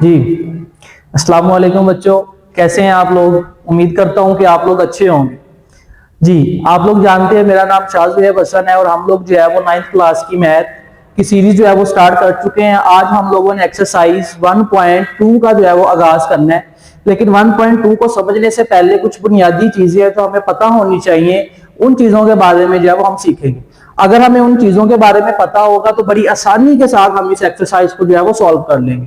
जी अस्सलाम वालेकुम बच्चों, कैसे हैं आप लोग। उम्मीद करता हूं कि आप लोग अच्छे होंगे। जी आप लोग जानते हैं मेरा नाम शाहज़ुहैब हसन है और हम लोग जो है वो 9th क्लास की मैथ की सीरीज जो है वो स्टार्ट कर चुके हैं। आज हम लोगों ने एक्सरसाइज 1.2 का जो है वो आगाज करना है, लेकिन 1.2 को समझने से पहले कुछ बुनियादी चीजें तो हमें पता होनी चाहिए। उन चीजों के बारे में जो है वो हम सीखेंगे। अगर हमें उन चीजों के बारे में पता होगा तो बड़ी आसानी के साथ हम इस एक्सरसाइज को जो है वो सॉल्व कर लेंगे।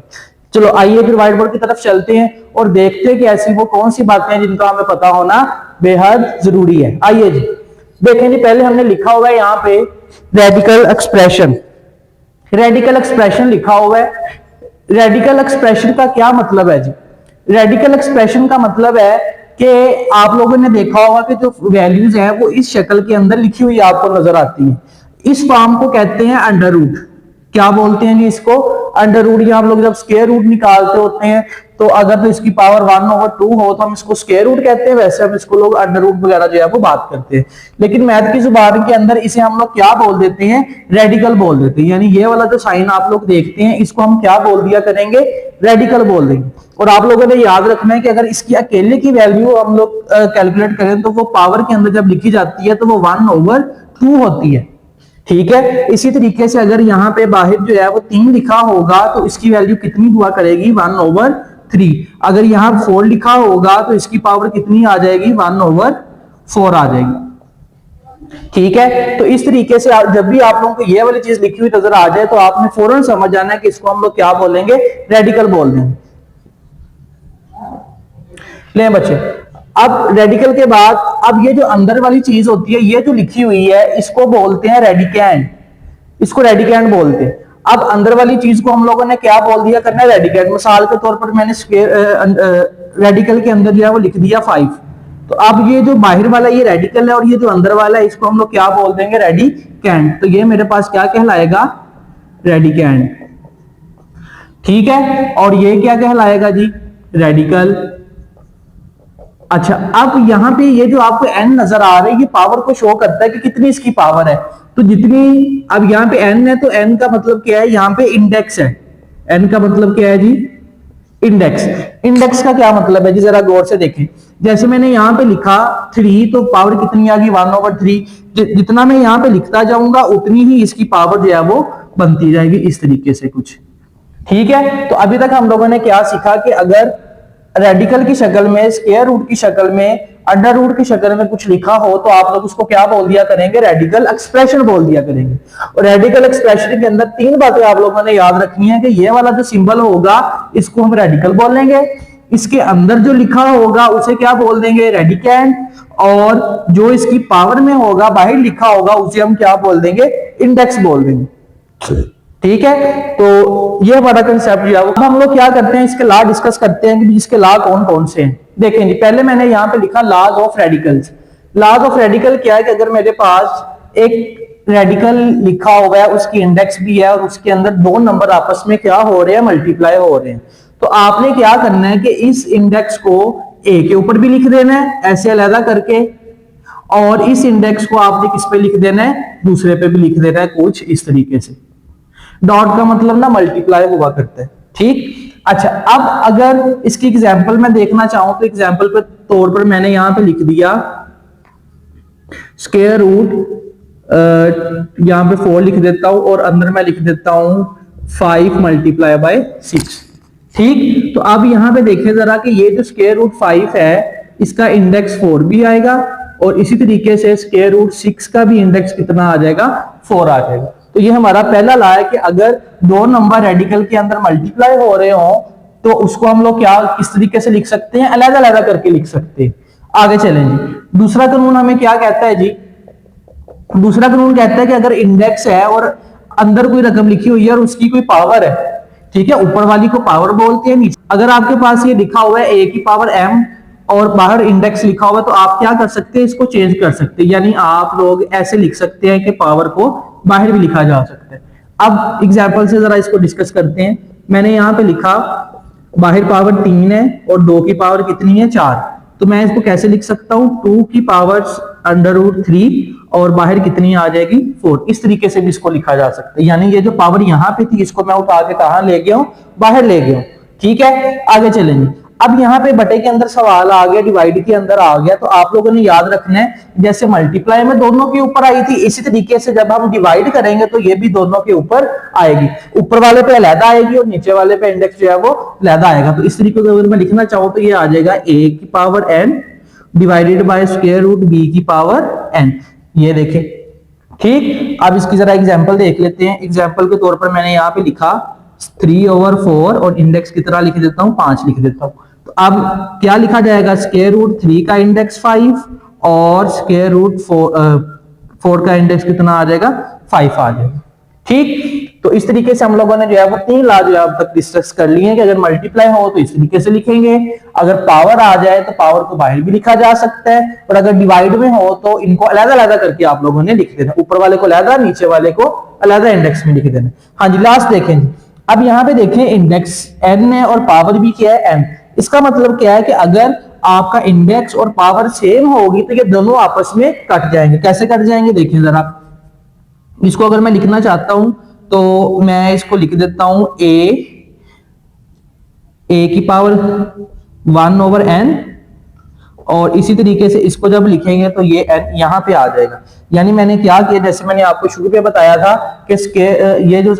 चलो आइए फिर व्हाइट बोर्ड की तरफ चलते हैं और देखते हैं कि ऐसी वो कौन सी बातें हैं जिनका हमें पता होना बेहद जरूरी है। आइए जी देखें जी, पहले हमने लिखा हुआ है यहाँ पे रेडिकल एक्सप्रेशन। रेडिकल एक्सप्रेशन लिखा हुआ है। रेडिकल एक्सप्रेशन का क्या मतलब है जी। रेडिकल एक्सप्रेशन का मतलब है कि आप लोगों ने देखा होगा कि जो वैल्यूज है वो इस शक्ल के अंदर लिखी हुई आपको नजर आती है। इस फॉर्म को कहते हैं अंडर रूट। क्या बोलते हैं जी इसको, अंडर रूट। या हम लोग जब स्क्वायर रूट निकालते होते हैं तो अगर तो इसकी पावर 1/2 हो तो हम इसको स्क्वायर रूट कहते हैं, वैसे हम इसको लोग अंडर रूट वगैरह जो है वो बात करते हैं। लेकिन मैथ की जुबान के अंदर इसे हम लोग क्या बोल देते हैं, रेडिकल बोल देते हैं। यानी ये वाला जो साइन आप लोग देखते हैं इसको हम क्या बोल दिया करेंगे, रेडिकल बोल देंगे। और आप लोगों ने याद रखना है कि अगर इसकी अकेले की वैल्यू हम लोग कैलकुलेट करें तो वो पावर के अंदर जब लिखी जाती है तो वो 1/2 होती है। ठीक है, इसी तरीके से अगर यहाँ पे बाहर जो है वो 3 लिखा होगा तो इसकी वैल्यू कितनी हुआ करेगी, 1/3। अगर यहाँ 4 लिखा होगा तो इसकी पावर कितनी आ जाएगी, 1/4 आ जाएगी। ठीक है, तो इस तरीके से जब भी आप लोगों को ये वाली चीज लिखी हुई नजर आ जाए तो आपने फौरन समझ जाना है कि इसको हम लोग क्या बोलेंगे, रेडिकल बोल देंगे। ले बच्चे, अब रेडिकल के बाद अब ये जो अंदर वाली चीज होती है ये जो लिखी हुई है इसको बोलते हैं रेडिकैंड। इसको रेडिकैंड बोलते हैं। अब अंदर वाली चीज को हम लोगों ने क्या बोल दिया करना है, रेडिकैंड। मिसाल के तौर पर मैंने रेडिकल के अंदर जो है वो लिख दिया 5। तो अब ये जो बाहर वाला ये रेडिकल है और ये जो अंदर वाला है इसको हम लोग क्या बोल देंगे, रेडिकैंड। तो ये मेरे पास क्या कहलाएगा, रेडिकैंड। ठीक है, और ये क्या कहलाएगा जी, रेडिकल। अच्छा, अब यहाँ पे ये जो आपको n नजर आ रहा है ये पावर को शो करता है कि कितनी इसकी पावर है। तो जितनी, अब यहाँ पे n है तो n का मतलब क्या है, यहाँ पे इंडेक्स है। n का मतलब क्या है जी, इंडेक्स। इंडेक्स का क्या मतलब है जी, जरा गौर से देखें। जैसे मैंने यहाँ पे लिखा 3 तो पावर कितनी आ गई, 1/3। जितना मैं यहाँ पे लिखता जाऊंगा उतनी ही इसकी पावर जो है वो बनती जाएगी, इस तरीके से कुछ। ठीक है, तो अभी तक हम लोगों ने क्या सीखा कि अगर रेडिकल की शक्ल में, स्क्वायर रूट की शक्ल में, अंडर रूट की शक्ल में कुछ लिखा हो तो आप लोग उसको क्या बोल दिया करेंगे, रेडिकल एक्सप्रेशन बोल दिया करेंगे। और रेडिकल एक्सप्रेशन के अंदर 3 बातें आप लोगों ने याद रखनी है कि ये वाला जो सिंबल होगा इसको हम रेडिकल बोलेंगे, इसके अंदर जो लिखा होगा उसे क्या बोल देंगे, रेडिकैंड, और जो इसकी पावर में होगा, बाहर लिखा होगा, उसे हम क्या बोल देंगे, इंडेक्स बोल देंगे। ठीक है, तो ये हमारा कंसेप्ट है। अब हम लोग क्या करते हैं, इसके लॉ डिस्कस करते हैं कि इसके लॉ कौन कौन से हैं। देखें जी, पहले मैंने यहाँ पे लिखा laws of radicals. Laws of radical क्या है कि अगर मेरे पास एक रेडिकल लिखा हुआ है, उसकी इंडेक्स भी है और उसके अंदर 2 नंबर आपस में क्या हो रहे हैं, मल्टीप्लाई हो रहे हैं, तो आपने क्या करना है कि इस इंडेक्स को ए के ऊपर भी लिख देना है ऐसे अलग करके, और इस इंडेक्स को आपने किस पे लिख देना है, दूसरे पे भी लिख देना है, कुछ इस तरीके से। डॉट का मतलब ना मल्टीप्लाई हुआ करता है। ठीक, अच्छा, अब अगर इसकी एग्जांपल मैं देखना चाहूं तो एग्जांपल पे तौर पर मैंने यहां पे लिख दिया स्क्वायर रूट, यहां पे 4 लिख देता हूं और अंदर मैं लिख देता हूं 5 × 6। ठीक, तो अब यहां पे देखें जरा कि ये जो स्क्वायर रूट 5 है इसका इंडेक्स 4 भी आएगा और इसी तरीके से स्क्वायर रूट 6 का भी इंडेक्स कितना आ जाएगा, 4 आ जाएगा। तो ये हमारा पहला लॉ है कि अगर 2 नंबर रेडिकल के अंदर मल्टीप्लाई हो रहे हो तो उसको हम लोग क्या, किस तरीके से लिख सकते हैं, अलग अलग करके लिख सकते हैं। आगे चलें जी, दूसरा कानून हमें क्या कहता है जी, दूसरा कानून कहता है कि अगर इंडेक्स है और अंदर कोई रकम लिखी हुई है और उसकी कोई पावर है, ठीक है, ऊपर वाली को पावर बोलते हैं, नीचे अगर आपके पास ये लिखा हुआ है a की पावर m और बाहर इंडेक्स लिखा हुआ है तो आप क्या कर सकते हैं, इसको चेंज कर सकते हैं। यानी आप लोग ऐसे लिख सकते हैं कि पावर को बाहर भी लिखा जा सकता है। अब एग्जांपल से जरा इसको डिस्कस करते हैं। मैंने यहाँ पे लिखा बाहर पावर 3 है और 2 की पावर कितनी है, 4। तो मैं इसको कैसे लिख सकता हूँ, 2 की पावर √3 और बाहर कितनी आ जाएगी, 4। इस तरीके से भी इसको लिखा जा सकता है। यानी ये जो पावर यहाँ पे थी इसको मैं उठा के कहाँ ले गया हूँ, बाहर ले गया हूँ। ठीक है, आगे चलेंगे। अब यहाँ पे बटे के अंदर सवाल आ गया, डिवाइड के अंदर आ गया, तो आप लोगों ने याद रखना है जैसे मल्टीप्लाई में दोनों के ऊपर आई थी, इसी तरीके से जब हम डिवाइड करेंगे तो ये भी दोनों के ऊपर आएगी। ऊपर वाले पे अलहदा आएगी और नीचे वाले पे इंडेक्स जो है वो अलहदा आएगा। तो इस तरीके से अगर मैं लिखना चाहूँ तो ये आ जाएगा a की power n divided by square root b की पावर n। ये देखें, ठीक। अब इसकी जरा एग्जांपल देख लेते हैं। एग्जांपल के तौर पर मैंने यहाँ पे लिखा 3/4 और इंडेक्स की तरह लिख देता हूँ 5 लिख देता हूँ। तो अब क्या लिखा जाएगा, स्क्वायर रूट 3 का इंडेक्स 5 और स्क्वायर रूट 4 का इंडेक्स कितना आ जाएगा, 5 आ जाएगा। ठीक, तो इस तरीके से हम लोगों ने जो है वो 3 लॉ जो है अब तक डिस्कस कर लिए हैं कि अगर मल्टीप्लाई हो तो इस तरीके से लिखेंगे, अगर पावर आ जाए तो पावर को बाहर भी लिखा जा सकता है, और अगर डिवाइड में हो तो इनको अलग-अलग करके आप लोगों ने लिख देना, ऊपर वाले को अलग, नीचे वाले को अलग इंडेक्स में लिख देना। हाँ जी, लास्ट देखें। अब यहाँ पे देखिए इंडेक्स n है और पावर भी क्या है, m। इसका मतलब क्या है कि अगर आपका इंडेक्स और पावर सेम होगी तो ये दोनों आपस में कट जाएंगे। कैसे कट जाएंगे देखिए जरा। इसको अगर मैं लिखना चाहता हूं तो मैं इसको लिख देता हूं a की पावर 1/n, और इसी तरीके से इसको जब लिखेंगे तो ये n यहां पे आ जाएगा। यानी मैंने क्या किया, जैसे मैंने आपको शुरू में बताया था कि ये जो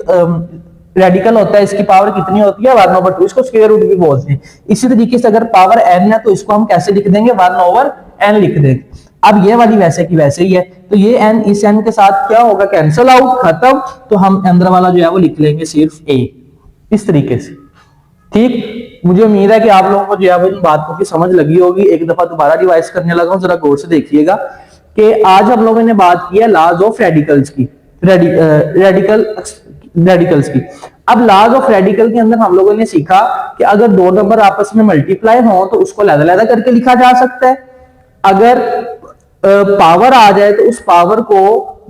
रेडिकल होता है इसकी पावर कितनी होती है, 1/2, इसको स्क्वायर रूट भी बोलते हैं। इसी तरीके से अगर पावर n है तो इसको हम कैसे लिख देंगे, 1/n लिख देंगे। अब ये वाली वैसे की वैसे ही है, तो ये n इस n के साथ क्या होगा, कैंसिल आउट, खत्म। तो हम अंदर वाला जो है वो लिख लेंगे सिर्फ a, इस तरीके से। ठीक, मुझे उम्मीद है कि आप लोगों को जो है वो इन बातों की समझ लगी होगी। एक दफा दोबारा रिवाइज करने लगा हूं, जरा गौर से देखिएगा कि आज हम लोगों ने बात की है लॉज ऑफ रेडिकल्स की, रेडिकल्स की। अब लॉज ऑफ रेडिकल के अंदर हम लोगों ने सीखा कि अगर दो नंबर आपस में मल्टीप्लाई हो तो उसको अलग-अलग करके लिखा जा सकता है। अगर पावर आ जाए तो उस पावर को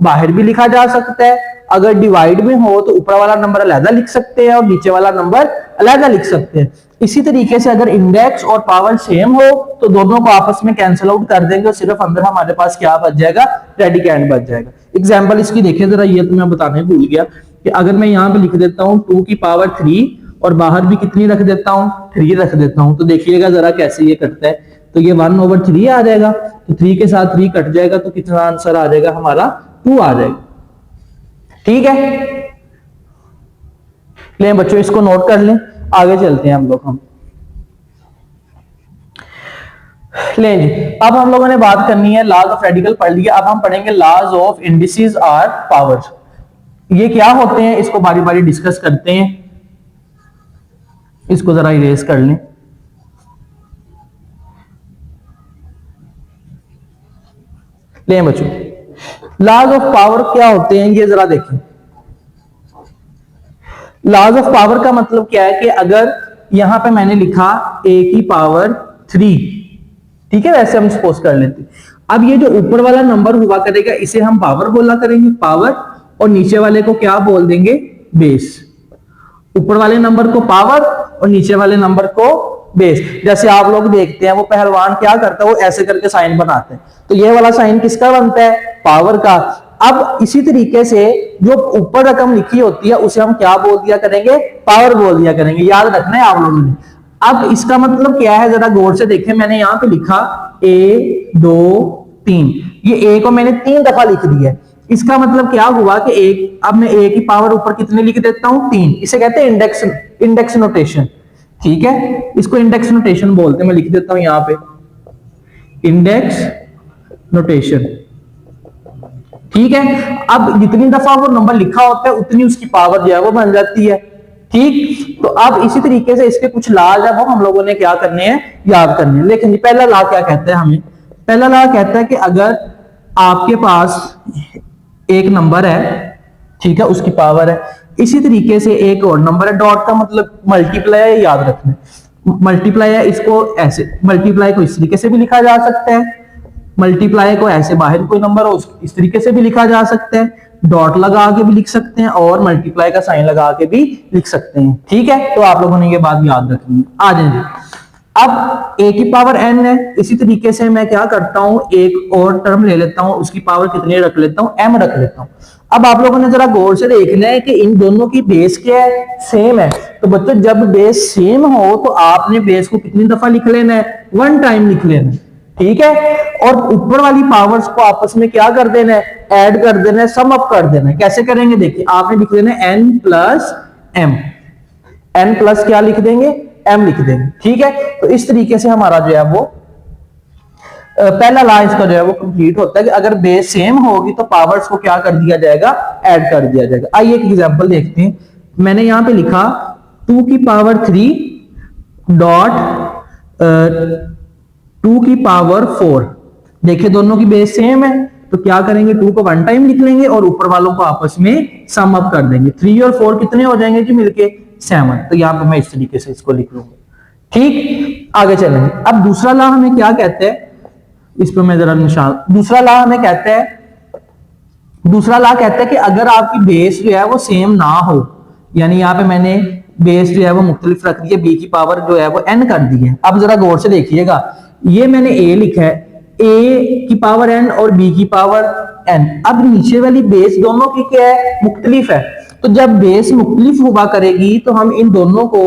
बाहर भी लिखा जा सकता है। अगर डिवाइड में हो तो ऊपर वाला नंबर अलग लिख सकते हैं और नीचे वाला नंबर अलग लिख सकते हैं। इसी तरीके से अगर इंडेक्स और पावर सेम हो तो दोनों को आपस में कैंसिल आउट कर देंगे और सिर्फ अंदर हमारे पास क्या बच जाएगा, रेडिकेंड बच जाएगा। एग्जांपल इसकी देखिए जरा, ये तो मैं बताने भूल गया कि अगर मैं यहाँ पे लिख देता हूँ 2 की पावर 3 और बाहर भी कितनी रख देता हूँ, 3 रख देता हूँ, तो देखिएगा जरा कैसे ये कटता है। तो ये 1/3 आ जाएगा, तो 3 के साथ 3 कट जाएगा, तो कितना आंसर आ जाएगा हमारा, 2 आ जाएगा। ठीक है, ले बच्चों इसको नोट कर लें, आगे चलते हैं हम लोग। हम ले जी, अब हम लोगों ने बात करनी है लॉज ऑफ रेडिकल पढ़ लिया, अब हम पढ़ेंगे लॉज ऑफ इंडिसेस और पावर्स। ये क्या होते हैं इसको बारी बारी डिस्कस करते हैं। इसको जरा इरेज कर लें। ले बच्चों, लॉज ऑफ पावर क्या होते हैं ये जरा देखें। लॉज ऑफ पावर का मतलब क्या है कि अगर यहां पे मैंने लिखा a की पावर 3, ठीक है, वैसे हम सपोज कर लेते हैं। अब ये जो ऊपर वाला नंबर हुआ करेगा इसे हम पावर बोला करेंगे, पावर, और नीचे वाले को क्या बोल देंगे, बेस। ऊपर वाले नंबर को पावर और नीचे वाले नंबर को बेस। जैसे आप लोग देखते हैं वो पहलवान क्या करता है, वो ऐसे करके साइन बनाते हैं, तो ये वाला साइन किसका बनता है, पावर का। अब इसी तरीके से जो ऊपर रकम लिखी होती है उसे हम क्या बोल दिया करेंगे, पावर बोल दिया करेंगे। याद रखना है आप लोगों ने। अब इसका मतलब क्या है जरा गौर से देखें। मैंने यहां पे लिखा 1 2 3, ये a को मैंने 3 दफा लिख दिया। इसका मतलब क्या हुआ कि एक, अब मैं a की पावर ऊपर कितने लिख देता हूं, 3। इसे कहते हैं इंडेक्स नोटेशन। ठीक है, इसको इंडेक्स नोटेशन बोलते हैं। मैं लिख देता हूं यहां पे इंडेक्स नोटेशन। ठीक है, अब जितनी दफा वो नंबर लिखा होता है उतनी उसकी पावर जो है वो बन जाती है। ठीक, तो अब इसी तरीके से इसके कुछ लॉज है वो हम लोगों ने क्या करने हैं, याद करने हैं। लेकिन पहला लॉ क्या कहता है हमें, पहला लॉ कहता है कि अगर आपके पास एक नंबर है, ठीक है, उसकी पावर है, इसी तरीके से एक और नंबर है, डॉट का मतलब मल्टीप्लाई है, याद रखना। मल्टीप्लाई है, इसको ऐसे, मल्टीप्लाई को इस तरीके से भी लिखा जा सकता है, मल्टीप्लाई को ऐसे बाहर कोई नंबर हो इस तरीके से भी लिखा जा सकता है, डॉट लगा के भी लिख सकते हैं और मल्टीप्लाई का साइन लगा के भी लिख सकते हैं। ठीक है, तो आप लोगों ने ये बात याद रखनी है। आ जाइए, अब a की पावर n है, इसी तरीके से मैं क्या करता हूं, एक और टर्म ले लेता हूं, उसकी पावर कितनी रख लेता हूं, m रख लेता हूं। अब आप लोगों ने जरा गौर से देखना है कि इन दोनों की बेस क्या है, सेम है। तो बच्चों जब बेस सेम हो तो आपने बेस को कितनी दफा लिख लेना है, 1 टाइम लिख लेना है, ठीक है। और ऊपर वाली पावर्स को आपस में क्या कर देना है, ऐड कर देना है, सम अप कर देना है। कैसे करेंगे, देखिए आपने लिख देना है n plus m, n plus क्या लिख देंगे, m लिख देंगे, ठीक है। तो इस तरीके से हमारा जो है वो पहला लॉ इसका जो है वो कंप्लीट होता है कि अगर बेस सेम होगी तो पावर्स को क्या कर दिया जाएगा, ऐड कर दिया जाएगा। आइए एक एग्जांपल देखते हैं। मैंने यहां पे लिखा 2 की पावर 3 डॉट 2 की पावर 4। देखिए दोनों की बेस सेम है तो क्या करेंगे, 2 को 1 टाइम लिख लेंगे और ऊपर वालों को आपस में सम अप कर देंगे। 3 और 4 कितने हो जाएंगे जी मिलके, 7। तो यहां पे मैं इस तरीके से इसको लिख लूंगा, ठीक। आगे चलेंगे। अब दूसरा लॉ हमें क्या कहते हैं, इस पर मैं जरा निशान, दूसरा लॉ हमें कहता है, दूसरा लॉ कहता है कि अगर आपकी बेस जो है वो सेम ना हो, यानी यहाँ पे मैंने बेस जो है वो मुख्तलिफ रख दी है, बी की पावर जो है वो n कर दी है। अब जरा गौर से देखिएगा, ये मैंने a लिखा है, a की पावर n और b की पावर n। अब नीचे वाली बेस दोनों की क्या है, मुख्तलिफ है। तो जब बेस मुख्तलिफ हुआ करेगी तो हम इन दोनों को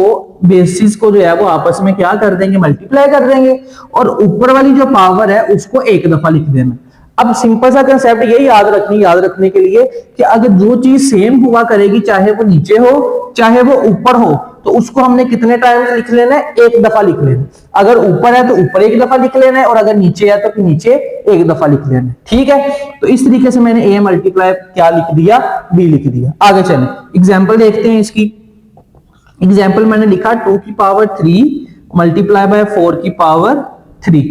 बेसिस को जो है वो आपस में क्या कर देंगे, मल्टीप्लाई कर देंगे और ऊपर वाली जो पावर है उसको एक दफा लिख देना। अब सिंपल सा कंसेप्ट ये याद रखने के लिए कि अगर जो चीज सेम हुआ करेगी, चाहे वो नीचे हो चाहे वो ऊपर हो, तो उसको हमने कितने टाइम लिख लेना है, एक दफा लिख लेना। अगर ऊपर है तो ऊपर एक दफा लिख लेना है और अगर नीचे है तो फिर नीचे एक दफा लिख लेना है, ठीक है। तो इस तरीके से मैंने a मल्टीप्लाई क्या लिख दिया, b लिख दिया। आगे चलें, एग्जाम्पल देखते हैं इसकी। एग्जाम्पल मैंने लिखा 2 की पावर 3 मल्टीप्लाई बाय 4 की पावर 3।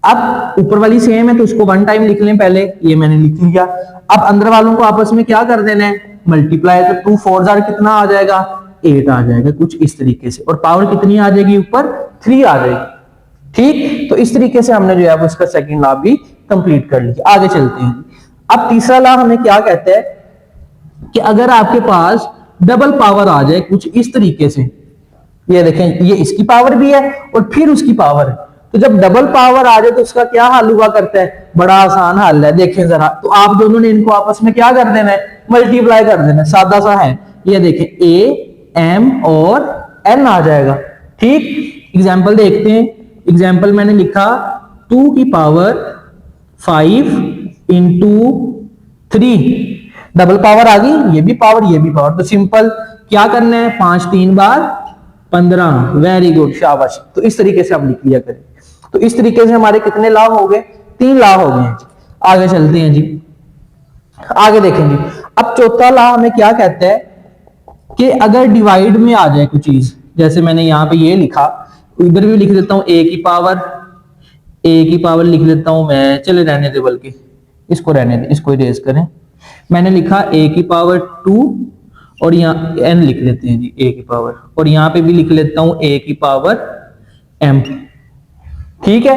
अब ऊपर वाली सेम है तो उसको 1 टाइम लिख लें पहले, ये मैंने लिख लिया। अब अंदर वालों को आपस में क्या कर देना है, मल्टीप्लाई। तो 2 4 जार कितना आ जाएगा, 8 आ जाएगा, कुछ इस तरीके से। और पावर कितनी आ जाएगी, ऊपर 3 आ जाएगी, ठीक। तो इस तरीके से हमने जो है उसका सेकंड लॉ भी कंप्लीट कर लिया। आगे चलते हैं। अब तीसरा लॉ हमें क्या कहता है कि अगर आपके पास डबल पावर आ जाए कुछ इस तरीके से, ये देखें ये इसकी पावर भी है और फिर उसकी पावर है, तो जब डबल पावर आ जाए तो उसका क्या हल हुआ करता है, बड़ा आसान हल है। देखें जरा, तो आप दोनों ने इनको आपस में क्या कर देना है, मल्टीप्लाई कर देना है, सादा सा है। ये देखें a m और n आ जाएगा, ठीक। एग्जाम्पल देखते हैं। एग्जाम्पल मैंने लिखा 2 की पावर 5 इंटू 3, डबल पावर आ गई, ये भी पावर। तो सिंपल क्या करना है, 5 3 बार 15, वेरी गुड, शाबाश। तो इस तरीके से हम लिख लिया करें। तो इस तरीके से हमारे कितने लॉ हो गए, 3 लॉ हो गए हैं। आगे चलते हैं जी, आगे देखेंगे। अब चौथा लॉ हमें क्या कहता है कि अगर डिवाइड में आ जाए कुछ चीज, जैसे मैंने यहाँ पे ये लिखा, इधर भी लिख देता हूँ a की पावर लिख लेता हूं मैं, चले रहने दे, बल्कि इसको रहने दे, इसको इरेज करें। मैंने लिखा a की पावर 2 और यहाँ n लिख लेते हैं जी, a की पावर, और यहाँ पे भी लिख लेता हूं a की पावर m, ठीक है,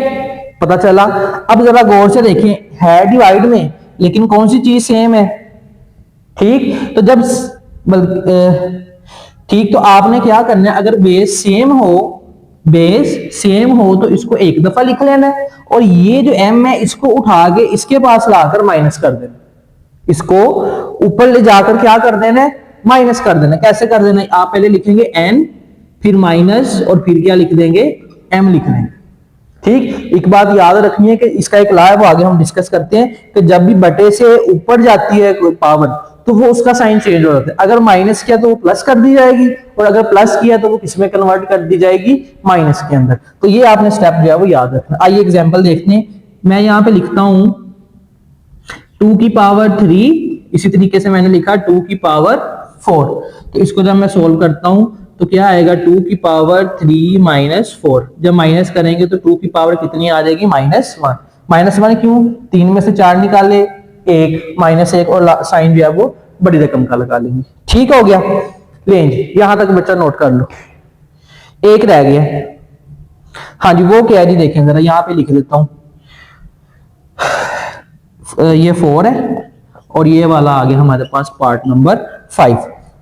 पता चला। अब जरा गौर से देखें, है डिवाइड में लेकिन कौन सी चीज सेम है, ठीक। तो जब ठीक, तो आपने क्या करना है, अगर बेस सेम हो तो इसको एक दफा लिख लेना है और ये जो m है इसको उठा के इसके पास लाकर माइनस कर देना, इसको ऊपर ले जाकर क्या कर देना है, माइनस कर देना। कैसे कर देना है, आप पहले लिखेंगे n, फिर माइनस, और फिर क्या लिख देंगे, m लिख देंगे, ठीक। एक बात याद रखनी है कि इसका एक लॉ है, वो आगे हम डिस्कस करते हैं कि जब भी बटे से ऊपर जाती है कोई पावर तो वो उसका साइन चेंज हो जाता है। अगर माइनस किया तो वो प्लस कर दी जाएगी, और अगर प्लस किया तो वो किसमें कन्वर्ट कर दी जाएगी, माइनस के अंदर। तो ये आपने स्टेप जो है वो याद रखना। आइए एग्जांपल देखते हैं। मैं यहाँ पे लिखता हूं 2 की पावर 3, इसी तरीके से मैंने लिखा 2 की पावर 4। तो इसको जब मैं सोल्व करता हूं तो क्या आएगा, 2 की पावर 3 माइनस 4। जब माइनस करेंगे तो 2 की पावर कितनी आ जाएगी, -1। -1 क्यों, 3 में से 4 निकाले, 1, -1, और साइन जो है वो बड़ी रकम का लगा लेंगे, ठीक हो गया। लें जी, यहां तक बच्चा नोट कर लो, एक रह गया। हाँ जी, वो क्या है जी, देखें जरा, यहां पे लिख देता हूं, ये 4 है और ये वाला आ गया हमारे पास पार्ट नंबर 5।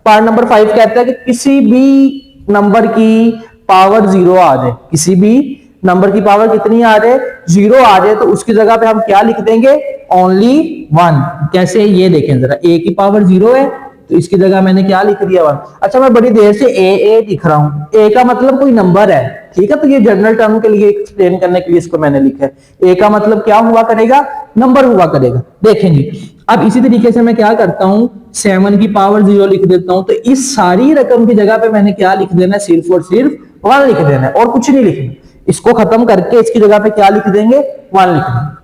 पार्ट नंबर 5 कहता है कि किसी भी नंबर की पावर 0 आ जाए, किसी भी नंबर की पावर कितनी आ जाए, जीरो आ जाए तो उसकी जगह पे हम क्या लिख देंगे, ओनली वन। कैसे, ये देखें जरा, ए की पावर जीरो है तो इसकी जगह मैंने क्या लिख दिया, वन। अच्छा, मैं बड़ी देर से ए लिख रहा हूं, ए का मतलब कोई नंबर है, ठीक है, तो ये जनरल टर्म के लिए एक्सप्लेन करने के लिए इसको मैंने लिखा है। ए का मतलब क्या हुआ करेगा, नंबर हुआ करेगा। देखेंगे अब इसी तरीके से मैं क्या करता हूं, 7 की पावर 0 लिख देता हूं, तो इस सारी रकम की जगह पे मैंने क्या लिख देना है, सिर्फ और सिर्फ 1 लिख देना है और कुछ नहीं लिखना। इसको खत्म करके इसकी जगह पे क्या लिख देंगे, 1 लिख देंगे,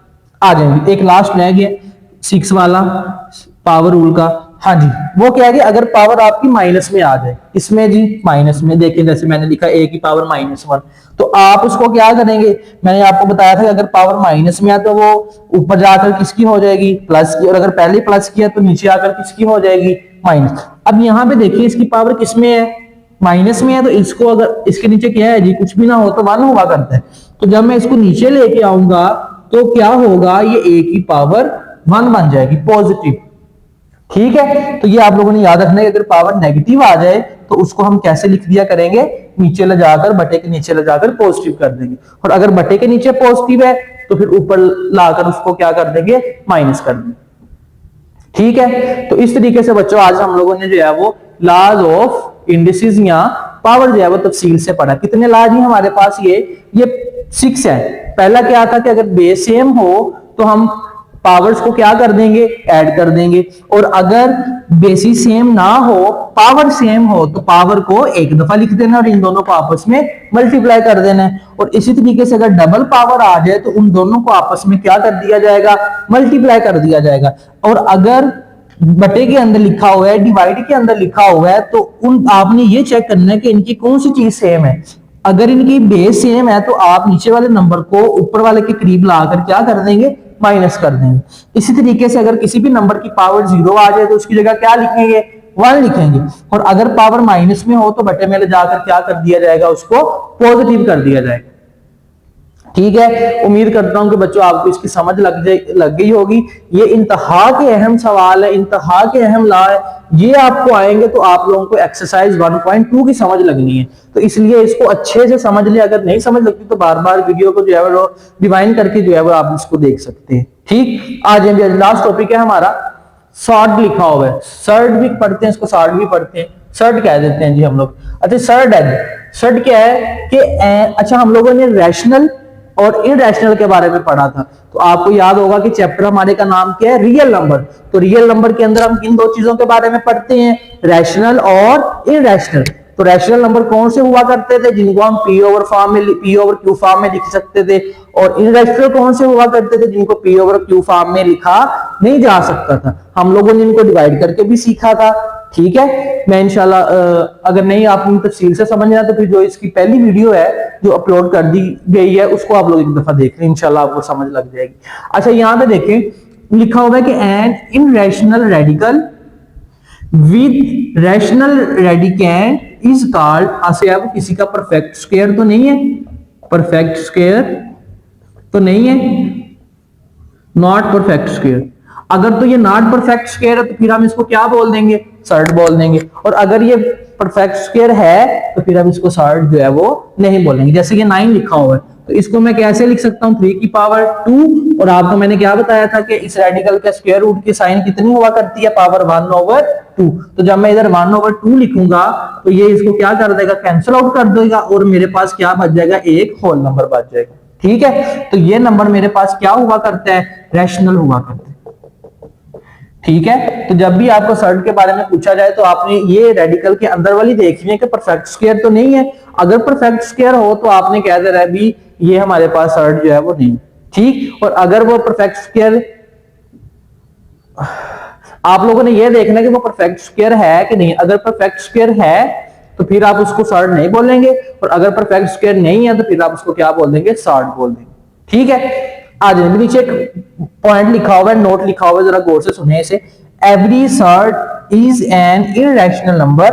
आ जाएंगे। एक लास्ट रह गया 6 वाला पावर रूल का। हाँ जी, वो क्या है कि अगर पावर आपकी माइनस में आ जाए, इसमें जी माइनस में, देखिए जैसे मैंने लिखा ए की पावर -1, तो आप उसको क्या करेंगे, मैंने आपको बताया था कि अगर पावर माइनस में आए तो वो ऊपर जाकर किसकी हो जाएगी, प्लस की, और अगर पहले प्लस किया तो नीचे आकर किसकी हो जाएगी, माइनस। अब यहाँ पे देखिए इसकी पावर किसमें है, माइनस में है, तो इसको अगर इसके नीचे क्या है जी, कुछ भी ना हो तो 1 हुआ करता है। तो जब मैं इसको नीचे लेके आऊंगा तो क्या होगा, ये ए की पावर 1 बन जाएगी, पॉजिटिव। ठीक है, तो ये आप लोगों ने याद रखना है, अगर पावर नेगेटिव आ जाए तो उसको हम कैसे लिख दिया करेंगे, नीचे ले जाकर, बटे के नीचे ले जाकर पॉजिटिव कर देंगे, और अगर बटे के नीचे पॉजिटिव है तो फिर ऊपर लाकर उसको क्या कर देंगे, माइनस कर देंगे। ठीक है, तो इस तरीके से बच्चों आज हम लोगों ने जो है वो लाज ऑफ इंडिसेस या पावर जो है वो तफसील से पढ़ा। कितने लाज हैं हमारे पास, ये 6 है। पहला क्या था कि अगर बेस सेम हो तो हम पावर्स को क्या कर देंगे, ऐड कर देंगे, और अगर बेसिस सेम ना हो, पावर सेम हो, तो पावर को एक दफा लिख देना और इन दोनों को आपस में मल्टीप्लाई कर देना है। और इसी तरीके से अगर डबल पावर आ जाए तो उन दोनों को आपस में क्या कर दिया जाएगा, मल्टीप्लाई कर दिया जाएगा। और अगर बटे के अंदर लिखा हुआ है, डिवाइड के अंदर लिखा हुआ है, तो उन आपने ये चेक करना है कि इनकी कौन सी चीज सेम है। अगर इनकी बेस सेम है तो आप नीचे वाले नंबर को ऊपर वाले के करीब लाकर क्या कर देंगे, माइनस कर देंगे। इसी तरीके से अगर किसी भी नंबर की पावर 0 आ जाए तो उसकी जगह क्या लिखेंगे, 1 लिखेंगे, और अगर पावर माइनस में हो तो बटे में ले जाकर क्या कर दिया जाएगा, उसको पॉजिटिव कर दिया जाएगा। ठीक है, उम्मीद करता हूं कि बच्चों आपको इसकी समझ लग गई होगी। ये इंतहा के अहम सवाल है, इंतहा के अहम ला है, ये आपको आएंगे तो आप लोगों को एक्सरसाइज 1.2 की समझ लगनी है, तो इसलिए इसको अच्छे से समझ ले। अगर नहीं समझ लगती तो बार बार वीडियो को जो है वो रिवाइंड करके जो है वो आप इसको देख सकते हैं। ठीक, आज लास्ट टॉपिक है हमारा, सॉर्ट लिखा हुआ है, सर्ट भी पढ़ते हैं इसको, सॉर्ट भी पढ़ते हैं, सर्ट कह देते हैं जी हम लोग। अच्छा, सर्ट है, सर्ट क्या है कि अच्छा हम लोगों ने रैशनल और इनरैशनल के बारे में पढ़ा था, तो आपको याद होगा कि चैप्टर हमारे का नाम क्या है, रियल नंबर। तो रियल नंबर के अंदर हम किन दो चीजों के बारे में पढ़ते हैं, रैशनल और इनरैशनल। तो रैशनल नंबर कौन से हुआ करते थे, जिनको हम पी ओवर क्यू फॉर्म में लिख सकते थे, और इनरैशनल कौन से हुआ करते थे, जिनको पी ओवर क्यू फॉर्म में लिखा नहीं जा सकता था। हम लोगों ने इनको डिवाइड करके भी सीखा था। ठीक है, मैं इंशाल्लाह अगर नहीं आपको तफसील से समझना तो फिर जो इसकी पहली वीडियो है जो अपलोड कर दी गई है उसको आप लोग एक दफा देख लें, इंशाल्लाह आपको समझ लग जाएगी। अच्छा, यहाँ पे देखें लिखा हुआ है कि an irrational radical with rational radicand is called, ऐसे अब किसी का परफेक्ट स्क्वायर तो नहीं है, परफेक्ट स्क्वायर तो नहीं है, नॉट परफेक्ट स्क्वायर। अगर तो ये नॉट परफेक्ट स्क्वायर है तो फिर हम इसको क्या बोल देंगे, सर्ट बोल देंगे, और अगर ये परफेक्ट स्क्वायर है तो फिर हम इसको सर्ट जो है वो नहीं बोलेंगे। जैसे ये 9 लिखा हुआ है तो इसको मैं कैसे लिख सकता हूँ, 3 की पावर 2, और आपको मैंने क्या बताया था कि इस रेडिकल के स्क्वायर रूट की साइन कितनी हुआ करती है, पावर 1/2। तो जब मैं इधर 1/2 लिखूंगा तो ये इसको क्या कर देगा, कैंसिल आउट कर देगा, और मेरे पास क्या बच जाएगा, एक होल नंबर बच जाएगा। ठीक है, तो ये नंबर मेरे पास क्या हुआ करता है, रैशनल हुआ करता है। ठीक है, तो जब भी आपको सर्ट के बारे में पूछा जाए तो आपने ये रेडिकल के अंदर वाली देखनी है कि परफेक्ट स्क्वायर तो नहीं है। अगर परफेक्ट स्क्वायर हो तो आपने कह दे रहा है भी ये हमारे पास सर्ट जो है वो नहीं। ठीक, और अगर वो परफेक्ट स्क्वायर, आप लोगों ने ये देखना है कि वो परफेक्ट स्क्वायर है कि नहीं। अगर परफेक्ट स्क्वायर है तो फिर आप उसको सर्ट नहीं बोलेंगे, और अगर परफेक्ट स्क्वायर नहीं है तो फिर आप उसको क्या बोल देंगे, सर्ट बोल देंगे। ठीक है, आज नीचे एक पॉइंट लिखा हुआ है, नोट लिखा हुआ है, जरा गौर से सुनिए इसे। Every surd is an irrational number,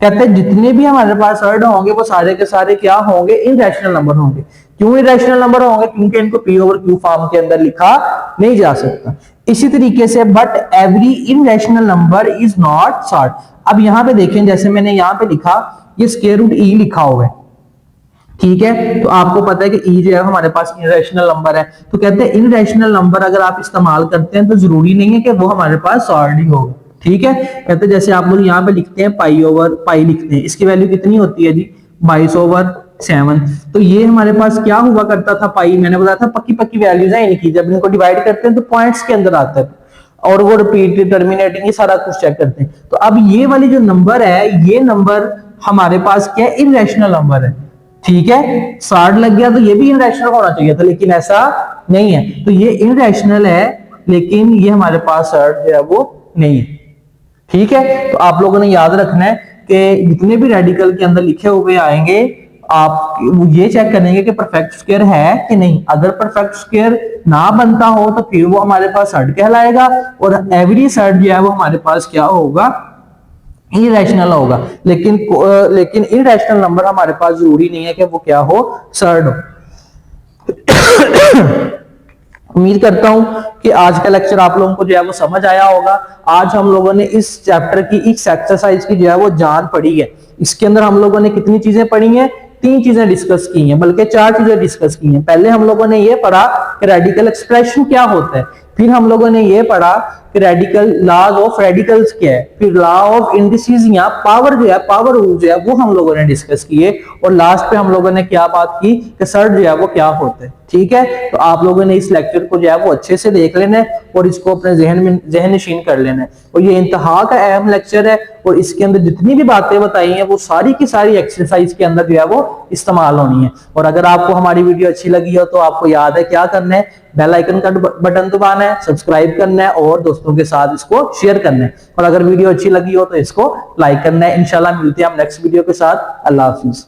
कहते हैं जितने भी हमारे पास सर्ट होंगे वो सारे के सारे क्या होंगे, इनरैशनल नंबर होंगे। क्यों इनरैशनल नंबर होंगे, क्योंकि इनको पी ओवर क्यू फॉर्म के अंदर लिखा नहीं जा सकता। इसी तरीके से but every irrational number is not surd. अब यहां पे देखें, जैसे मैंने यहां पे लिखा, ये स्क्वायर रूट ई लिखा हुआ है, ठीक है। तो आपको पता है कि ई जो है हमारे पास इरेशनल नंबर है, तो कहते हैं इरेशनल नंबर अगर आप इस्तेमाल करते हैं तो जरूरी नहीं है कि वो हमारे पास सॉर्ड ही होगा। ठीक है, कहते हैं जैसे आप लोग यहाँ पे लिखते हैं पाई ओवर पाई लिखते हैं, इसकी वैल्यू कितनी होती है जी 22/7। तो ये हमारे पास क्या हुआ करता था पाई, मैंने बताया था पक्की पक्की वैल्यूज है इनकी, जब इनको डिवाइड करते हैं तो पॉइंट्स के अंदर आता है और वो रिपीट टर्मिनेटिंग ये सारा कुछ चेक करते हैं। तो अब ये वाली जो नंबर है ये नंबर हमारे पास क्या है, इरेशनल नंबर है। ठीक है, 60 लग गया तो ये भी इरेशनल होना चाहिए था, लेकिन ऐसा नहीं है। तो ये इरेशनल है लेकिन ये हमारे पास 60 जो है वो नहीं है। ठीक है, तो आप लोगों ने याद रखना है कि जितने भी रेडिकल के अंदर लिखे हुए आएंगे आप ये चेक करेंगे कि परफेक्ट स्क्वायर है कि नहीं। अगर परफेक्ट स्क्वायर ना बनता हो तो फिर वो हमारे पास सर्ड कहलाएगा, और एवरी सर्ड जो है वो हमारे पास क्या होगा, इरेशनल होगा। लेकिन इरेशनल नंबर हमारे पास जरूरी नहीं है कि वो क्या हो, सर्ड हो। उम्मीद करता हूं कि आज का लेक्चर आप लोगों को जो है वो समझ आया होगा। आज हम लोगों ने इस चैप्टर की इस एक्सरसाइज की जो है वो जान पड़ी है। इसके अंदर हम लोगों ने कितनी चीजें पढ़ी हैं, 3 चीजें डिस्कस की हैं, बल्कि 4 चीजें डिस्कस की हैं। पहले हम लोगों ने ये पढ़ा कि रेडिकल एक्सप्रेशन क्या होता है, फिर हम लोगों ने ये पढ़ा कि रेडिकल लॉज ऑफ रेडिकल्स क्या है, फिर लॉ ऑफ इंडिसेस या पावर जो है, पावर रूल जो है वो हम लोगों ने डिस्कस किए, और लास्ट पे हम लोगों ने क्या बात की कि सर्ड जो है वो क्या होता है। ठीक है, तो आप लोगों ने इस लेक्चर को जो है वो अच्छे से देख लेना है और इसको अपने जहन नशीन कर लेना है। और ये इंतहा का अहम लेक्चर है, और इसके अंदर जितनी भी बातें बताई हैं वो सारी की सारी एक्सरसाइज के अंदर जो है वो इस्तेमाल होनी है। और अगर आपको हमारी वीडियो अच्छी लगी हो तो आपको याद है क्या करना है, बेल आइकन का बटन दबाना है, सब्सक्राइब करना है और दोस्तों के साथ इसको शेयर करना है। और अगर वीडियो अच्छी लगी हो तो इसको लाइक करना है। इंशाल्लाह मिलते हैं हम नेक्स्ट वीडियो के साथ। अल्लाह हाफिज।